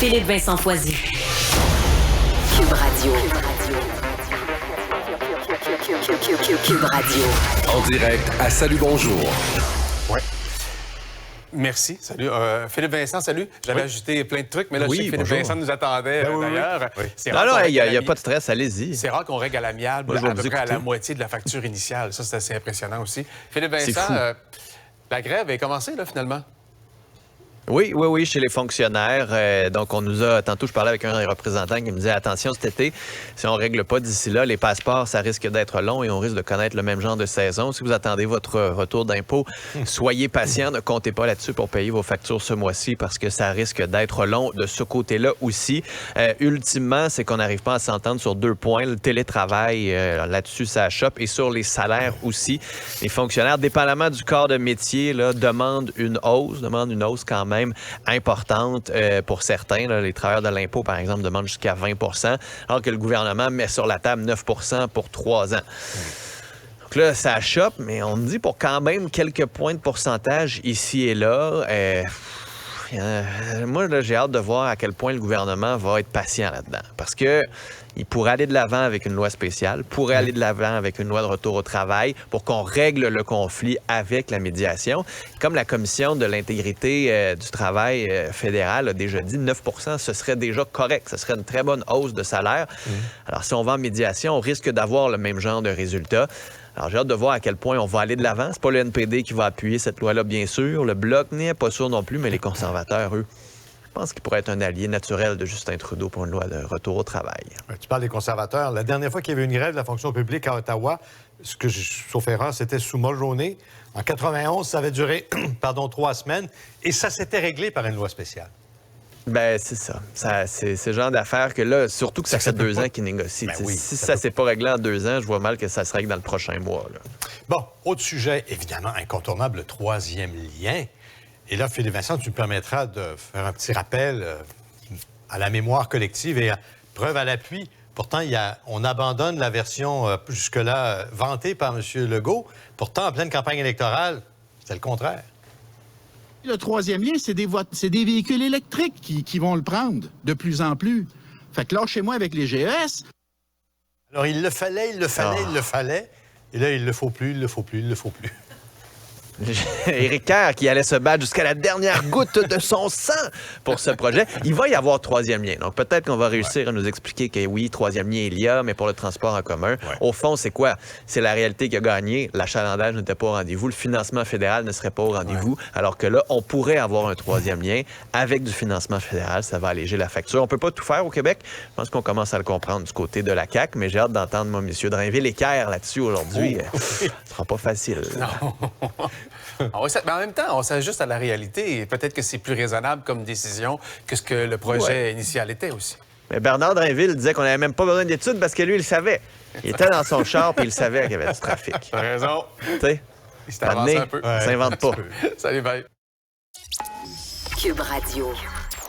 Philippe Vincent Foisy. Cube Radio. Cube Radio. En direct à Salut Bonjour. Oui. Merci. Salut. Philippe Vincent, salut. J'avais ajouté plein de trucs, mais là, je sais que Philippe Vincent nous attendait d'ailleurs. Oui. Non, il n'y a pas de stress, allez-y. C'est rare qu'on règle à l'amiable à peu près à la moitié de la facture initiale. Ça, c'est assez impressionnant aussi. Philippe Vincent, la grève est commencée, là, finalement. Oui, chez les fonctionnaires. Donc, on nous a... Tantôt, je parlais avec un des représentants qui me disait, attention, cet été, si on ne règle pas d'ici là, les passeports, ça risque d'être long et on risque de connaître le même genre de saison. Si vous attendez votre retour d'impôt, soyez patient, ne comptez pas là-dessus pour payer vos factures ce mois-ci parce que ça risque d'être long de ce côté-là aussi. Ultimement, c'est qu'on n'arrive pas à s'entendre sur 2 points. Le télétravail, là-dessus, ça chope. Et sur les salaires aussi. Les fonctionnaires, dépendamment du corps de métier, là, demandent une hausse quand même importante pour certains. Là, les travailleurs de l'impôt, par exemple, demandent jusqu'à 20 % alors que le gouvernement met sur la table 9 % pour 3 ans. Donc là, ça chope, mais on me dit pour quand même quelques points de pourcentage ici et là. Moi, là, j'ai hâte de voir à quel point le gouvernement va être patient là-dedans. Parce que il pourrait aller de l'avant avec une loi spéciale, pourrait aller de l'avant avec une loi de retour au travail pour qu'on règle le conflit avec la médiation. Comme la Commission de l'intégrité du travail fédéral a déjà dit, 9 % ce serait déjà correct. Ce serait une très bonne hausse de salaire. Alors, si on va en médiation, on risque d'avoir le même genre de résultat. Alors, j'ai hâte de voir à quel point on va aller de l'avant. C'est pas le NPD qui va appuyer cette loi-là, bien sûr. Le Bloc n'est pas sûr non plus, mais les conservateurs, eux, je pense qu'il pourrait être un allié naturel de Justin Trudeau pour une loi de retour au travail. Tu parles des conservateurs. La dernière fois qu'il y avait une grève de la fonction publique à Ottawa, sauf erreur, c'était sous Mulroney. En 91, ça avait duré 3 semaines et ça s'était réglé par une loi spéciale. Ben c'est ça. C'est ce genre d'affaires que là, surtout que ça fait 2 ans qu'ils négocient. Oui, si ça s'est pas réglé en 2 ans, je vois mal que ça se règle dans le prochain mois. Là. Bon, autre sujet, évidemment incontournable, le 3e lien. Et là, Philippe Vincent, tu me permettras de faire un petit rappel à la mémoire collective et preuve à l'appui. Pourtant, on abandonne la version jusque-là vantée par M. Legault. Pourtant, en pleine campagne électorale, c'était le contraire. Le 3e lien, c'est des véhicules électriques qui vont le prendre de plus en plus. Fait que lâchez-moi avec les GES. Alors, il le fallait. Et là, il le faut plus. Éric Kerr qui allait se battre jusqu'à la dernière goutte de son sang pour ce projet. Il va y avoir 3e lien. Donc, peut-être qu'on va réussir à nous expliquer que oui, 3e lien, il y a, mais pour le transport en commun. Ouais. Au fond, c'est quoi? C'est la réalité qui a gagné. L'achalandage n'était pas au rendez-vous. Le financement fédéral ne serait pas au rendez-vous. Ouais. Alors que là, on pourrait avoir un 3e lien avec du financement fédéral. Ça va alléger la facture. On peut pas tout faire au Québec. Je pense qu'on commence à le comprendre du côté de la CAQ, mais j'ai hâte d'entendre, moi, M. Drainville et Kerr là-dessus aujourd'hui. Ce sera pas facile. Non. Mais en même temps, on s'ajuste à la réalité et peut-être que c'est plus raisonnable comme décision que ce que le projet initial était aussi. Mais Bernard Drainville disait qu'on n'avait même pas besoin d'études parce que lui, il le savait. Il était dans son char et il savait qu'il y avait du trafic. T'as raison. Tu sais, il s'est avancé un peu. Ça s'invente pas. Salut, bye. Cube Radio.